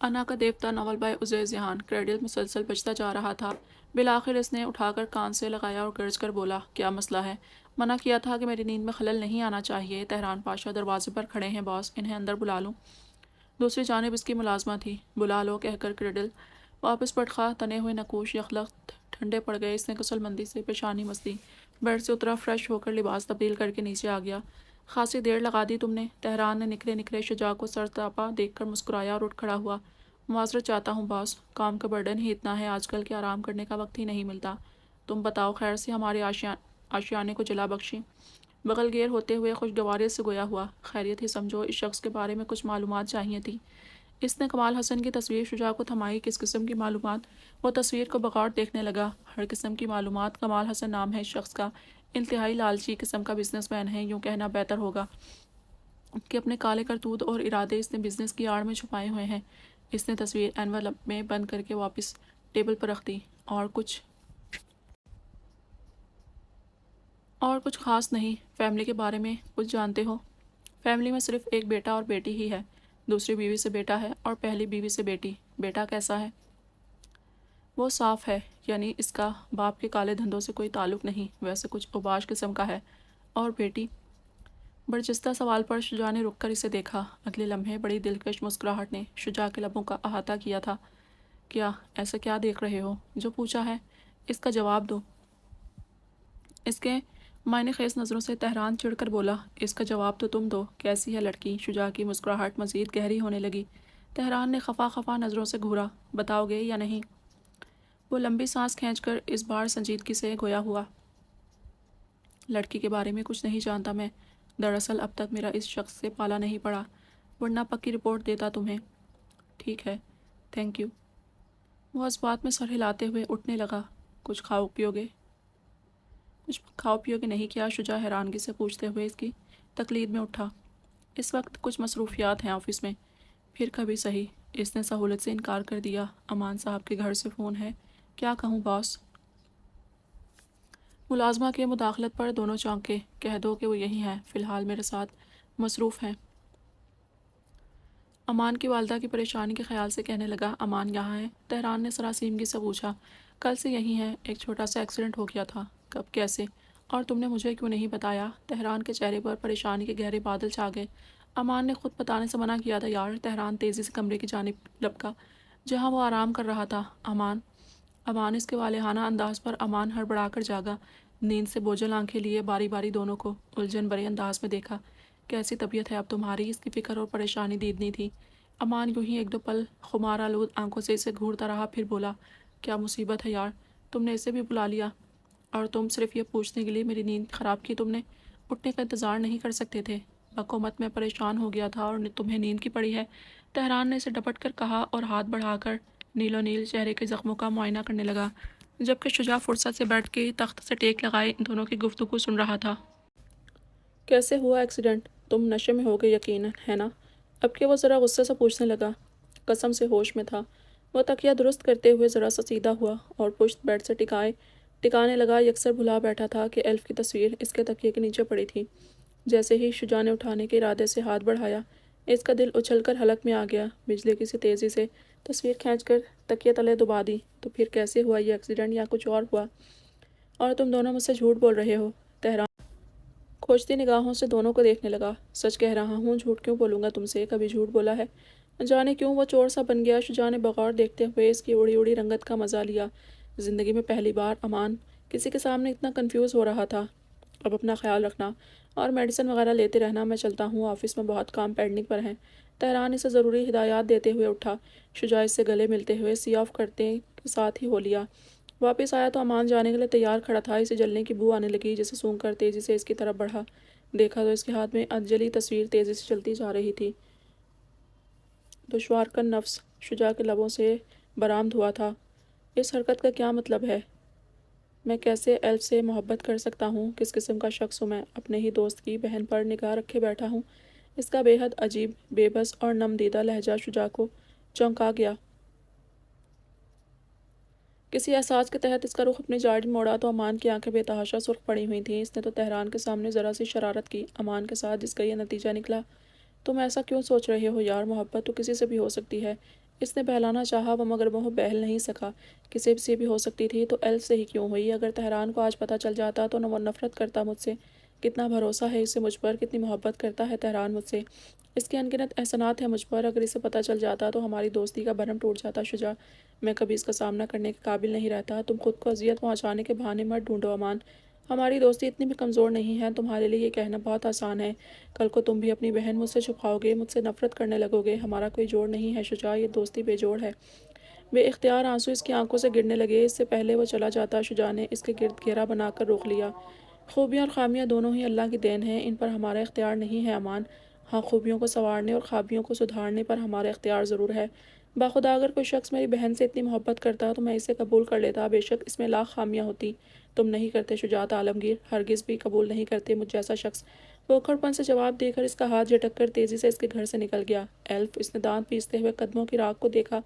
انا کا دیوتا ناول بائی عزیز ذہان کریڈل مسلسل بجتا جا رہا تھا۔ بالآخر اس نے اٹھا کر کان سے لگایا اور گرج کر بولا، کیا مسئلہ ہے؟ منع کیا تھا کہ میری نیند میں خلل نہیں آنا چاہیے۔ تہران پاشا دروازے پر کھڑے ہیں باس، انہیں اندر بلا لوں؟ دوسری جانب اس کی ملازمہ تھی۔ بلا لو کہہ کر کریڈل واپس پٹخا، تنے ہوئے نقوش یخلخت ٹھنڈے پڑ گئے۔ اس نے غسل مندی سے پیشانی مس دی، بیڈ سے اترا، فریش ہو کر لباس تبدیل کر کے نیچے آ گیا۔ خاصی دیر لگا دی تم نے؟ تہران نے نکلے نکلے شجاع کو سر تاپا دیکھ کر مسکرایا اور اٹھ کھڑا ہوا۔ معذرت چاہتا ہوں باس، کام کا برڈن ہی اتنا ہے آج کل کہ آرام کرنے کا وقت ہی نہیں ملتا۔ تم بتاؤ خیر سے ہمارے آشیانے کو جلا بخشی؟ بغل گیر ہوتے ہوئے خوشگواری سے گویا ہوا، خیریت ہی سمجھو، اس شخص کے بارے میں کچھ معلومات چاہیے تھی۔ اس نے کمال حسن کی تصویر شجاع کو تھمائی۔ کس قسم کی معلومات؟ وہ تصویر کو بغور دیکھنے لگا۔ ہر قسم کی معلومات۔ کمال حسن نام ہے اس شخص کا، انتہائی لالچی قسم کا بزنس مین ہے، یوں کہنا بہتر ہوگا کہ اپنے کالے کرتوت اور ارادے اس نے بزنس کی آڑ میں چھپائے ہوئے ہیں۔ اس نے تصویر اینولپ میں بند کر کے واپس ٹیبل پر رکھ دی۔ اور کچھ خاص نہیں۔ فیملی کے بارے میں کچھ جانتے ہو؟ فیملی میں صرف ایک بیٹا اور بیٹی ہی ہے۔ دوسری بیوی سے بیٹا ہے اور پہلی بیوی سے بیٹی۔ بیٹا کیسا ہے؟ وہ صاف ہے، یعنی اس کا باپ کے کالے دھندوں سے کوئی تعلق نہیں، ویسے کچھ اوباش قسم کا ہے۔ اور بیٹی؟ برجستہ سوال پر شجاع نے رک کر اسے دیکھا۔ اگلے لمحے بڑی دلکش مسکراہٹ نے شجاع کے لبوں کا احاطہ کیا تھا۔ کیا ایسا کیا دیکھ رہے ہو؟ جو پوچھا ہے اس کا جواب دو۔ اس کے معنی خیز نظروں سے تہران چڑھ کر بولا، اس کا جواب تو تم دو۔ کیسی ہے لڑکی؟ شجاع کی مسکراہٹ مزید گہری ہونے لگی۔ تہران نے خفا خفا نظروں سے گھورا، بتاؤ گے یا نہیں؟ وہ لمبی سانس کھینچ کر اس بار سنجیدگی سے گویا ہوا، لڑکی کے بارے میں کچھ نہیں جانتا میں۔ دراصل اب تک میرا اس شخص سے پالا نہیں پڑا، ورنہ پکی رپورٹ دیتا تمہیں۔ ٹھیک ہے، تھینک یو۔ وہ اس بات میں سر ہلاتے ہوئے اٹھنے لگا۔ کچھ کھاؤ پیو گے؟ کچھ کھاؤ پیو گے نہیں کیا؟ شجاع حیرانگی سے پوچھتے ہوئے اس کی تقلید میں اٹھا۔ اس وقت کچھ مصروفیات ہیں آفس میں، پھر کبھی صحیح۔ اس نے سہولت سے انکار کر دیا۔ امان صاحب کے گھر سے فون ہے؟ کیا کہوں باس؟ ملازمہ کے مداخلت پر دونوں چونکے۔ کہہ دو کہ وہ یہی ہیں، فی الحال میرے ساتھ مصروف ہیں۔ امان کی والدہ کی پریشانی کے خیال سے کہنے لگا، امان یہاں ہے؟ تہران نے سراسیمگی سے پوچھا۔ کل سے یہی ہیں، ایک چھوٹا سا ایکسیڈنٹ ہو گیا تھا۔ کب، کیسے؟ اور تم نے مجھے کیوں نہیں بتایا؟ تہران کے چہرے پر پریشانی کے گہرے بادل چھا گئے۔ امان نے خود بتانے سے منع کیا تھا یار۔ تہران تیزی سے کمرے کی جانب لپکا جہاں وہ آرام کر رہا تھا۔ امان اس کے والہانہ انداز پر امان ہڑبڑا کر جاگا۔ نیند سے بوجھل آنکھیں لیے باری باری دونوں کو الجھن بھرے انداز میں دیکھا۔ کیسی طبیعت ہے اب تمہاری؟ اس کی فکر اور پریشانی دیدنی تھی۔ امان یوں ہی ایک دو پل خمار آلود آنکھوں سے اسے گھورتا رہا، پھر بولا، کیا مصیبت ہے یار؟ تم نے اسے بھی بلا لیا؟ اور تم صرف یہ پوچھنے کے لیے میری نیند خراب کی؟ تم نے اٹھنے کا انتظار نہیں کر سکتے تھے؟ بکو مت، میں پریشان ہو گیا تھا اور تمہیں نیند کی پڑی ہے؟ تہران نے اسے ڈپٹ کر کہا اور ہاتھ بڑھا کر نیلو نیل چہرے کے زخموں کا معائنہ کرنے لگا، جبکہ شجاع فرصت سے بیٹھ کے تخت سے ٹیک لگائے ان دونوں کی گفتگو سن رہا تھا۔ کیسے ہوا ایکسیڈنٹ؟ تم نشے میں ہو گئے یقیناً، ہے نا؟ اب کہ وہ ذرا غصے سے پوچھنے لگا۔ قسم سے ہوش میں تھا۔ وہ تکیہ درست کرتے ہوئے ذرا سا سیدھا ہوا اور پشت بیڈ سے ٹکانے لگا۔ یکسر بھلا بیٹھا تھا کہ ایلف کی تصویر اس کے تکیے کے نیچے پڑی تھی۔ جیسے ہی شجاع نے اٹھانے کے ارادے سے ہاتھ بڑھایا، اس کا دل اچھل کر حلق میں آ گیا۔ بجلی کی سی تیزی سے تصویر کھینچ کر تکیے تلے دبا دی۔ تو پھر کیسے ہوا یہ ایکسیڈنٹ، یا کچھ اور ہوا؟ اور تم دونوں مجھ سے جھوٹ بول رہے ہو؟ تہران کھوجتی نگاہوں سے دونوں کو دیکھنے لگا۔ سچ کہہ رہا ہوں، جھوٹ کیوں بولوں گا تم سے؟ کبھی جھوٹ بولا ہے؟ جانے کیوں وہ چور سا بن گیا۔ شجاع نے بغور دیکھتے ہوئے اس کی اڑی اڑی رنگت کا مزہ لیا۔ زندگی میں پہلی بار امان کسی کے سامنے اتنا کنفیوز ہو رہا تھا۔ اب اپنا خیال رکھنا اور میڈیسن وغیرہ لیتے رہنا، میں چلتا ہوں، آفس میں بہت کام پینڈنگ پر ہیں۔ تہران اسے ضروری ہدایات دیتے ہوئے اٹھا۔ شجاع اس سے گلے ملتے ہوئے سی آف کرتے کے ساتھ ہی ہو لیا۔ واپس آیا تو امان جانے کے لیے تیار کھڑا تھا۔ اسے جلنے کی بو آنے لگی، جسے سونگھ کر تیزی سے اس کی طرف بڑھا۔ دیکھا تو اس کے ہاتھ میں ادجلی تصویر تیزی سے چلتی جا رہی تھی۔ دشوار کن نفس شجاع کے لبوں سے برآمد ہوا تھا، اس حرکت کا کیا مطلب ہے؟ میں کیسے ایلف سے محبت کر سکتا ہوں؟ کس قسم کا شخص ہوں میں؟ اپنے ہی دوست کی بہن پر نگاہ رکھے بیٹھا ہوں۔ اس کا بے حد عجیب، بے بس اور نم دیدہ لہجہ شجاع کو چونکا گیا۔ کسی احساس کے تحت اس کا رخ اپنی جانب موڑا تو امان کی آنکھیں بے تحاشا سرخ پڑی ہوئی تھیں۔ اس نے تو تہران کے سامنے ذرا سی شرارت کی، امان کے ساتھ، جس کا یہ نتیجہ نکلا۔ تم ایسا کیوں سوچ رہے ہو یار؟ محبت تو کسی سے بھی ہو سکتی ہے، اس نے بہلانا چاہا وہ مگر وہ بہل نہیں سکا۔ کسی سے بھی ہو سکتی تھی تو ایلف سے ہی کیوں ہوئی؟ اگر تہران کو آج پتہ چل جاتا تو وہ نفرت کرتا مجھ سے۔ کتنا بھروسہ ہے اسے مجھ پر، کتنی محبت کرتا ہے تہران مجھ سے، اس کے انگنت احسانات ہیں مجھ پر۔ اگر اسے پتہ چل جاتا تو ہماری دوستی کا بھرم ٹوٹ جاتا شجاع۔ میں کبھی اس کا سامنا کرنے کے قابل نہیں رہتا۔ تم خود کو اذیت پہنچانے کے بہانے مت ڈھونڈو امان، ہماری دوستی اتنی بھی کمزور نہیں ہے۔ تمہارے لیے یہ کہنا بہت آسان ہے، کل کو تم بھی اپنی بہن مجھ سے چھپاؤ گے، مجھ سے نفرت کرنے لگو گے۔ ہمارا کوئی جوڑ نہیں ہے شجاع، یہ دوستی بے جوڑ ہے۔ بے اختیار آنسو اس کی آنکھوں سے گرنے لگے۔ اس سے پہلے وہ چلا جاتا شجاع نے اس کے گرد گھیرا بنا کر روک لیا۔ خوبیاں اور خامیاں دونوں ہی اللہ کی دین ہیں، ان پر ہمارا اختیار نہیں ہے امان۔ ہاں، خوبیوں کو سنوارنے اور خابیوں کو سدھارنے پر ہمارا اختیار ضرور ہے۔ باخدا اگر کوئی شخص میری بہن سے اتنی محبت کرتا تو میں اسے قبول کر لیتا، بے شک اس میں لاکھ خامیاں ہوتی۔ تم نہیں کرتے شجاعت عالمگیر، ہرگز بھی قبول نہیں کرتے مجھ جیسا شخص۔ وہ اکھڑ پن سے جواب دے کر اس کا ہاتھ جھٹک کر تیزی سے اس کے گھر سے نکل گیا۔ ایلف، اس نے دانت پیستے ہوئے قدموں کی راکھ کو دیکھا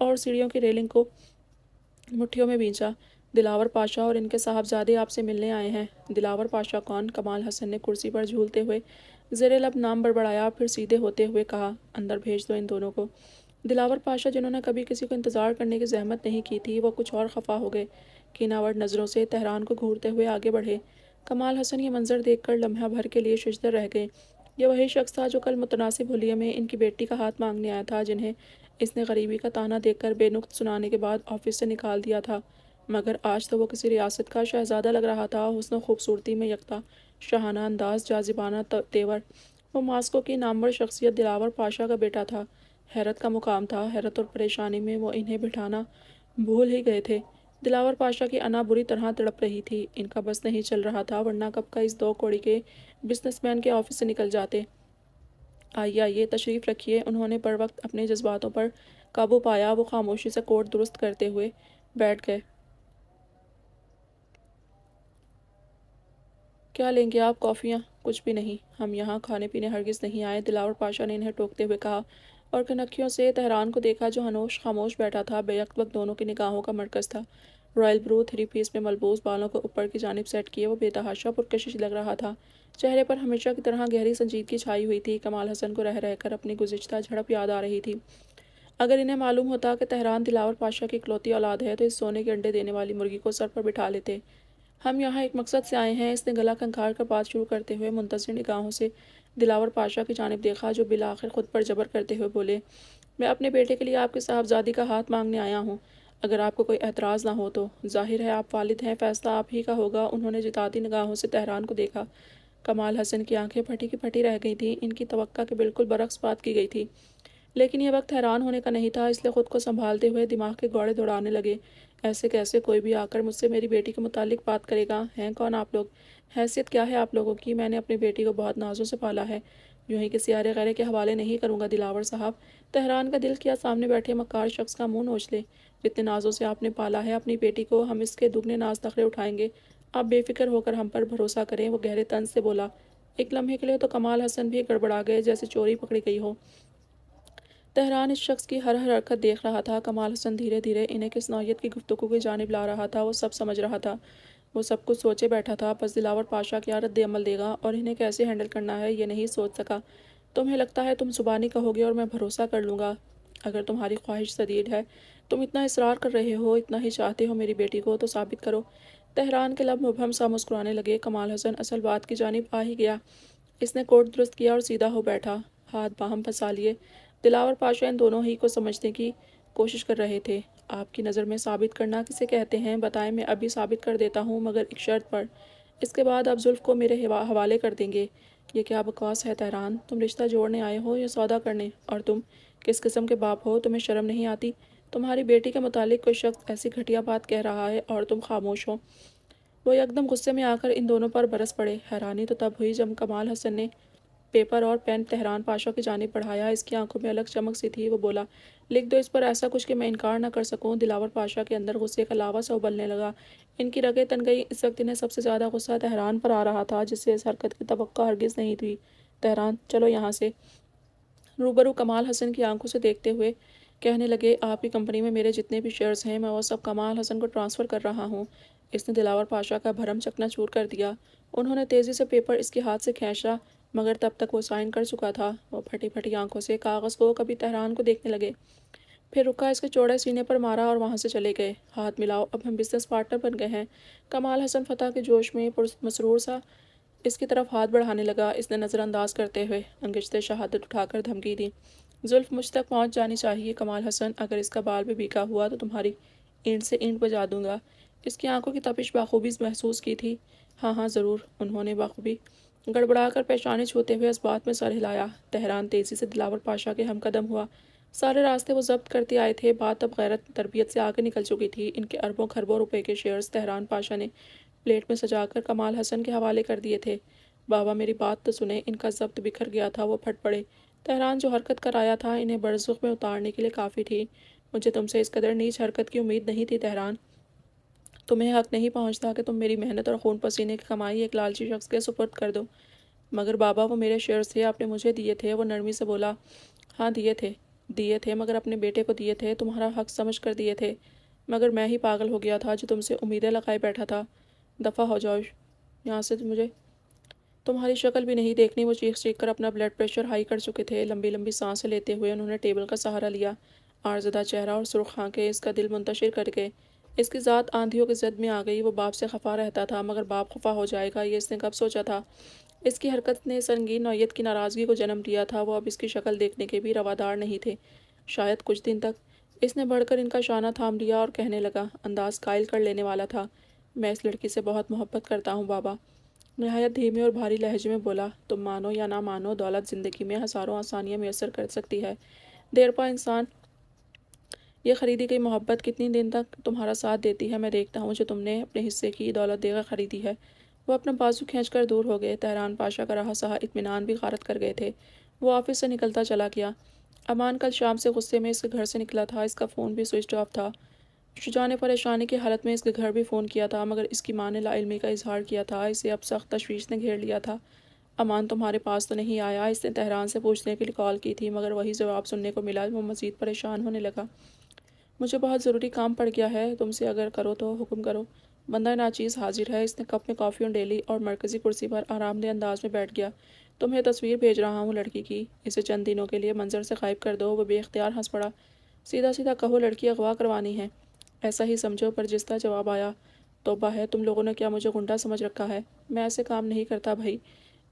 اور سیڑھیوں کی ریلنگ کو مٹھیوں میں بھینچا۔ دلاور پاشا اور ان کے صاحبزادے آپ سے ملنے آئے ہیں۔ دلاور پاشا کون؟ کمال حسن نے کرسی پر جھولتے ہوئے زیر لب نام بڑبڑایا، پھر سیدھے ہوتے ہوئے کہا، اندر بھیج دو ان دونوں کو۔ دلاور پاشا، جنہوں نے کبھی کسی کو انتظار کرنے کی زحمت نہیں کی تھی، وہ کچھ اور خفا ہو گئے۔ کیناور نظروں سے تہران کو گھورتے ہوئے آگے بڑھے۔ کمال حسن یہ منظر دیکھ کر لمحہ بھر کے لیے ششدر رہ گئے۔ یہ وہی شخص تھا جو کل متناسب حلیے میں ان کی بیٹی کا ہاتھ مانگنے آیا تھا، جنہیں اس نے غریبی کا طعنہ دیکھ کر بے نقط سنانے کے بعد آفس سے نکال دیا تھا۔ مگر آج تو وہ کسی ریاست کا شہزادہ لگ رہا تھا، حسن و خوبصورتی میں یکتا، شاہانہ انداز، جاذبانہ تیور۔ وہ ماسکو کی نامور شخصیت دلاور پاشا کا بیٹا تھا۔ حیرت کا مقام تھا، حیرت اور پریشانی میں وہ انہیں بٹھانا بھول ہی گئے تھے۔ دلاور پاشا کی انا بری طرح تڑپ رہی تھی، ان کا بس نہیں چل رہا تھا، ورنہ کب کا اس دو کوڑی کے بزنس مین کے آفس سے نکل جاتے۔ آئیے آئیے، تشریف رکھیے۔ انہوں نے بروقت اپنے جذباتوں پر قابو پایا۔ وہ خاموشی سے کوٹ درست کرتے ہوئے بیٹھ گئے۔ کیا لیں گے آپ؟ کافیاں؟ کچھ بھی نہیں، ہم یہاں کھانے پینے ہرگز نہیں آئے، دلاور پاشا نے انہیں ٹوکتے ہوئے کہا، اور کنکھیوں سے تہران کو دیکھا جو ہنوش خاموش بیٹھا تھا، بیک وقت دونوں کی نگاہوں کا مرکز تھا۔ رائل برو 3 پیس میں ملبوس، بالوں کو اوپر کی جانب سیٹ کیے، وہ بے تحاشا پرکشش لگ رہا تھا۔ چہرے پر ہمیشہ کی طرح گہری سنجیدگی چھائی ہوئی تھی۔ کمال حسن کو رہ رہ کر اپنی گزشتہ جھڑپ یاد آ رہی تھی۔ اگر انہیں معلوم ہوتا کہ تہران دلاور پاشا کی اکلوتی اولاد ہے تو اس سونے کے انڈے دینے والی مرغی کو سر پر بٹھا لیتے۔ ہم یہاں ایک مقصد سے آئے ہیں، اس نے گلا کھنکھار کر بات شروع کرتے ہوئے منتظر نگاہوں سے دلاور پاشا کی جانب دیکھا، جو بالآخر خود پر جبر کرتے ہوئے بولے، میں اپنے بیٹے کے لیے آپ کے صاحبزادی کا ہاتھ مانگنے آیا ہوں، اگر آپ کو کوئی اعتراض نہ ہو تو۔ ظاہر ہے آپ والد ہیں، فیصلہ آپ ہی کا ہوگا۔ انہوں نے جتاتی نگاہوں سے تہران کو دیکھا۔ کمال حسن کی آنکھیں پھٹی کی پھٹی رہ گئی تھیں، ان کی توقع کے بالکل برعکس بات کی گئی تھی۔ لیکن یہ وقت حیران ہونے کا نہیں تھا، اس لیے خود کو سنبھالتے ہوئے دماغ کے گوڑے دوڑانے لگے۔ ایسے کیسے کوئی بھی آ کر مجھ سے میری بیٹی کے متعلق بات کرے گا؟ ہیں کون آپ لوگ؟ حیثیت کیا ہے آپ لوگوں کی؟ میں نے اپنی بیٹی کو بہت نازوں سے پالا ہے، یوں ہی کسی آرے غیرے کے حوالے نہیں کروں گا دلاور صاحب۔ تہران کا دل کیا سامنے بیٹھے مکار شخص کا منہ نوچ لے۔ جتنے نازوں سے آپ نے پالا ہے اپنی بیٹی کو، ہم اس کے دگنے ناز نخرے اٹھائیں گے۔ آپ بے فکر ہو کر ہم پر بھروسہ کریں۔ وہ گہرے طنز سے بولا۔ ایک لمحے کے لیے تو کمال حسن بھی گڑبڑا گئے، جیسے چوری پکڑی گئی ہو۔ تہران اس شخص کی ہر حرکت دیکھ رہا تھا۔ کمال حسن دھیرے دھیرے انہیں کس نوعیت کی گفتگو کی جانب لا رہا تھا، وہ سب سمجھ رہا تھا۔ وہ سب کچھ سوچے بیٹھا تھا، بس دلاور پاشا کیا رد عمل دے گا اور انہیں کیسے ہینڈل کرنا ہے یہ نہیں سوچ سکا۔ تمہیں لگتا ہے تم زبانی کہو گے اور میں بھروسہ کر لوں گا؟ اگر تمہاری خواہش شدید ہے، تم اتنا اصرار کر رہے ہو، اتنا ہی چاہتے ہو میری بیٹی کو، تو ثابت کرو۔ تہران کے لب مبہم سا مسکرانے لگے۔ کمال حسن اصل بات کی جانب آ ہی گیا۔ اس نے کوٹ درست کیا اور سیدھا ہو بیٹھا، ہاتھ باہم پھنسا لیے۔ دلاور پاشا ان دونوں ہی کو سمجھنے کی کوشش کر رہے تھے۔ آپ کی نظر میں ثابت کرنا کسے کہتے ہیں بتائیں، میں ابھی ثابت کر دیتا ہوں، مگر ایک شرط پر۔ اس کے بعد آپ زلف کو میرے حوالے کر دیں گے۔ یہ کیا بکواس ہے تہران؟ تم رشتہ جوڑنے آئے ہو یا سودا کرنے؟ اور تم کس قسم کے باپ ہو؟ تمہیں شرم نہیں آتی؟ تمہاری بیٹی کے متعلق کوئی شخص ایسی گھٹیا بات کہہ رہا ہے اور تم خاموش ہو۔ وہ یکدم غصے میں آ کر ان دونوں پر برس پڑے۔ حیرانی تو تب ہوئی جب کمال حسن نے پیپر اور پین تہران پاشا کی جانب بڑھایا۔ اس کی آنکھوں میں الگ چمک سی تھی۔ وہ بولا، لکھ دو اس پر ایسا کچھ کہ میں انکار نہ کر سکوں۔ دلاور پاشا کے اندر غصے کا لاوا سا ابلنے لگا۔ ان کی رگیں تن گئی۔ اس وقت انہیں سب سے زیادہ غصہ تہران پر آ رہا تھا، جس سے اس حرکت کی توقع ہرگز نہیں تھی۔ تہران، چلو یہاں سے۔ روبرو کمال حسن کی آنکھوں سے دیکھتے ہوئے کہنے لگے، آپ کی کمپنی میں میرے جتنے بھی شیئرز ہیں، میں وہ سب کمال حسن کو ٹرانسفر کر رہا ہوں۔ اس نے دلاور پاشا کا بھرم چکنا چور کر دیا۔ انہوں نے تیزی سے پیپر اس کے ہاتھ سے کھینچا، مگر تب تک وہ سائن کر چکا تھا۔ وہ پھٹی پھٹی آنکھوں سے کاغذ کو کبھی تہران کو دیکھنے لگے، پھر رکا، اس کے چوڑے سینے پر مارا اور وہاں سے چلے گئے۔ ہاتھ ملاؤ، اب ہم بزنس پارٹنر بن گئے ہیں۔ کمال حسن فتح کے جوش میں مسرور سا اس کی طرف ہاتھ بڑھانے لگا۔ اس نے نظر انداز کرتے ہوئے انگشتِ شہادت اٹھا کر دھمکی دی، زلف مجھ تک پہنچ جانی چاہیے کمال حسن، اگر اس کا بال بھی بھیگا ہوا تو تمہاری اینٹ سے اینٹ بجا دوں گا۔ اس کی آنکھوں کی تپش بخوبی محسوس کی تھی۔ ہاں ہاں ضرور، انہوں نے بخوبی گڑبڑا کر پیشانی چھوتے ہوئے اس بات میں سر ہلایا۔ تہران تیزی سے دلاور پاشا کے ہم قدم ہوا۔ سارے راستے وہ ضبط کرتے آئے تھے، بات اب غیرت تربیت سے آگے نکل چکی تھی۔ ان کے اربوں خربوں روپے کے شیئرز تہران پاشا نے پلیٹ میں سجا کر کمال حسن کے حوالے کر دیے تھے۔ بابا میری بات تو سنیں، ان کا ضبط بکھر گیا تھا، وہ پھٹ پڑے۔ تہران جو حرکت کر آیا تھا انہیں برزخ میں اتارنے کے لیے کافی تھی۔ مجھے تم سے اس قدر نیچ حرکت کی امید نہیں تھی تہران۔ تمہیں حق نہیں پہنچتا کہ تم میری محنت اور خون پسینے کی کمائی ایک لالچی شخص کے سپرد کر دو۔ مگر بابا وہ میرے شیئرز تھے، آپ نے مجھے دیے تھے، وہ نرمی سے بولا۔ ہاں دیے تھے مگر اپنے بیٹے کو دیے تھے، تمہارا حق سمجھ کر دیے تھے۔ مگر میں ہی پاگل ہو گیا تھا جو تم سے امیدیں لگائے بیٹھا تھا۔ دفع ہو جاؤ یہاں سے، مجھے تمہاری شکل بھی نہیں دیکھنی۔ وہ چیخ چیخ کر اپنا بلڈ پریشر ہائی کر چکے تھے۔ لمبی لمبی سانسیں لیتے ہوئے انہوں نے ٹیبل کا سہارا لیا۔ آرزدہ چہرہ اور سرخ آنکھیں اس کا دل منتشر کر گئے۔ اس کی ذات آندھیوں کی زد میں آ گئی۔ وہ باپ سے خفا رہتا تھا مگر باپ خفا ہو جائے گا یہ اس نے کب سوچا تھا۔ اس کی حرکت نے سنگین نوعیت کی ناراضگی کو جنم دیا تھا۔ وہ اب اس کی شکل دیکھنے کے بھی روادار نہیں تھے، شاید کچھ دن تک۔ اس نے بڑھ کر ان کا شانہ تھام لیا اور کہنے لگا، انداز قائل کر لینے والا تھا، میں اس لڑکی سے بہت محبت کرتا ہوں بابا۔ نہایت دھیمے اور بھاری لہجے میں بولا، تم مانو یا نہ مانو، دولت زندگی میں ہزاروں آسانیاں میسر کر سکتی ہے۔ دیر پا انسان یہ خریدی گئی محبت کتنی دن تک تمہارا ساتھ دیتی ہے، میں دیکھتا ہوں جو تم نے اپنے حصے کی دولت دے کر خریدی ہے۔ وہ اپنا بازو کھینچ کر دور ہو گئے۔ تہران پاشا کا رہا سہا اطمینان بھی غارت کر گئے تھے۔ وہ آفس سے نکلتا چلا گیا۔ امان کل شام سے غصے میں اس کے گھر سے نکلا تھا۔ اس کا فون بھی سوئچڈ آف تھا۔ شجاع نے پریشانی کی حالت میں اس کے گھر بھی فون کیا تھا مگر اس کی ماں نے لا علمی کا اظہار کیا تھا۔ اسے اب سخت تشویش نے گھیر لیا تھا۔ امان تمہارے پاس تو نہیں آیا؟ اس نے تہران سے پوچھنے کے لیے کال کی تھی مگر وہی جواب سننے کو ملا۔ وہ مزید پریشان ہونے لگا۔ مجھے بہت ضروری کام پڑ گیا ہے، تم سے اگر کرو تو حکم کرو۔ بندہ ناچیز حاضر ہے۔ اس نے کپ میں کافی ڈیلی اور مرکزی کرسی پر آرام دہ انداز میں بیٹھ گیا۔ تمہیں تصویر بھیج رہا ہوں لڑکی کی، اسے چند دنوں کے لیے منظر سے غائب کر دو۔ وہ بے اختیار ہنس پڑا۔ سیدھا سیدھا کہو لڑکی اغوا کروانی ہے؟ ایسا ہی سمجھو، پر جس طرح جواب آیا، توبہ ہے، تم لوگوں نے کیا مجھے غنڈہ سمجھ رکھا ہے؟ میں ایسے کام نہیں کرتا بھائی،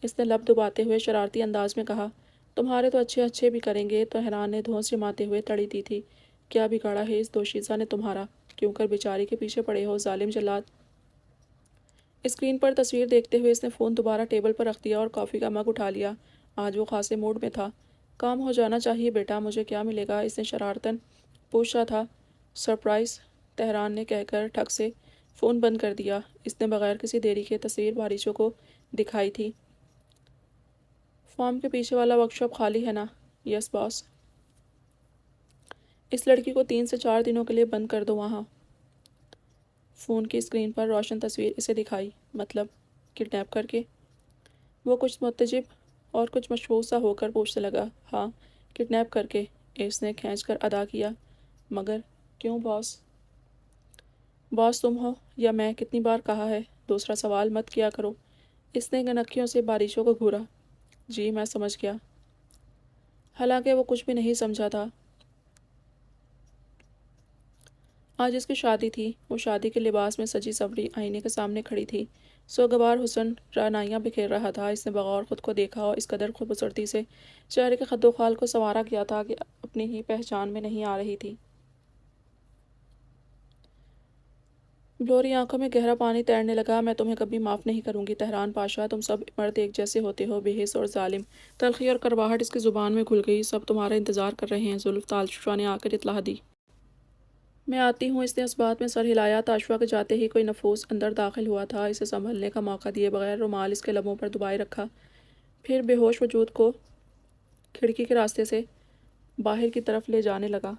اس نے لب دباتے ہوئے شرارتی انداز میں کہا۔ تمہارے تو اچھے اچھے بھی کریں گے، تہران نے دھونس جماتے ہوئے تڑی دی تھی۔ کیا بگاڑا ہے اس دوشیزہ نے تمہارا؟ کیوں کر بیچاری کے پیچھے پڑے ہو ظالم جلاد؟ اسکرین پر تصویر دیکھتے ہوئے اس نے فون دوبارہ ٹیبل پر رکھ دیا اور کافی کا مگ اٹھا لیا۔ آج وہ خاصے موڈ میں تھا۔ کام ہو جانا چاہیے بیٹا، مجھے کیا ملے گا؟ اس نے شرارتاً پوچھا تھا۔ سرپرائز، تہران نے کہہ کر ٹھک سے فون بند کر دیا۔ اس نے بغیر کسی دیری کے تصویر باریچوں کو دکھائی تھی۔ فارم کے پیچھے والا ورک شاپ خالی ہے نا؟ یس باس۔ اس لڑکی کو 3 سے 4 دنوں کے لیے بند کر دو وہاں۔ فون کی اسکرین پر روشن تصویر اسے دکھائی۔ مطلب کڈنیپ کر کے؟ وہ کچھ متجب اور کچھ مشہور سا ہو کر پوچھنے لگا۔ ہاں کڈنیپ کر کے، اس نے کھینچ کر ادا کیا۔ مگر کیوں باس؟ باس تم ہو یا میں؟ کتنی بار کہا ہے دوسرا سوال مت کیا کرو۔ اس نے گنکھیوں سے باریچوں کو گھورا۔ جی میں سمجھ گیا۔ حالانکہ وہ کچھ بھی نہیں سمجھا تھا۔ آج اس کی شادی تھی۔ وہ شادی کے لباس میں سجی سوری آئینے کے سامنے کھڑی تھی۔ سوگوار حسن رعنائیاں بکھیر رہا تھا۔ اس نے بغور خود کو دیکھا اور اس قدر خوبصورتی سے چہرے کے خد و خال کو سنوارا کیا تھا کہ اپنی ہی پہچان میں نہیں آ رہی تھی۔ بلوری آنکھوں میں گہرا پانی تیرنے لگا۔ میں تمہیں کبھی معاف نہیں کروں گی تہران پاشا، تم سب مرد ایک جیسے ہوتے ہو، بے حس اور ظالم۔ تلخی اور کرواہٹ اس کی زبان میں گھل گئی۔ سب تمہارا انتظار کر رہے ہیں، زلف تاشفہ نے آ کر اطلاع دی۔ میں آتی ہوں۔ اس نے اس بات میں سر ہلایا۔ تاشفہ کے جاتے ہی کوئی نفوس اندر داخل ہوا تھا۔ اسے سنبھلنے کا موقع دیے بغیر رومال اس کے لبوں پر دبائے رکھا، پھر بے ہوش وجود کو کھڑکی کے راستے سے باہر کی طرف لے جانے لگا۔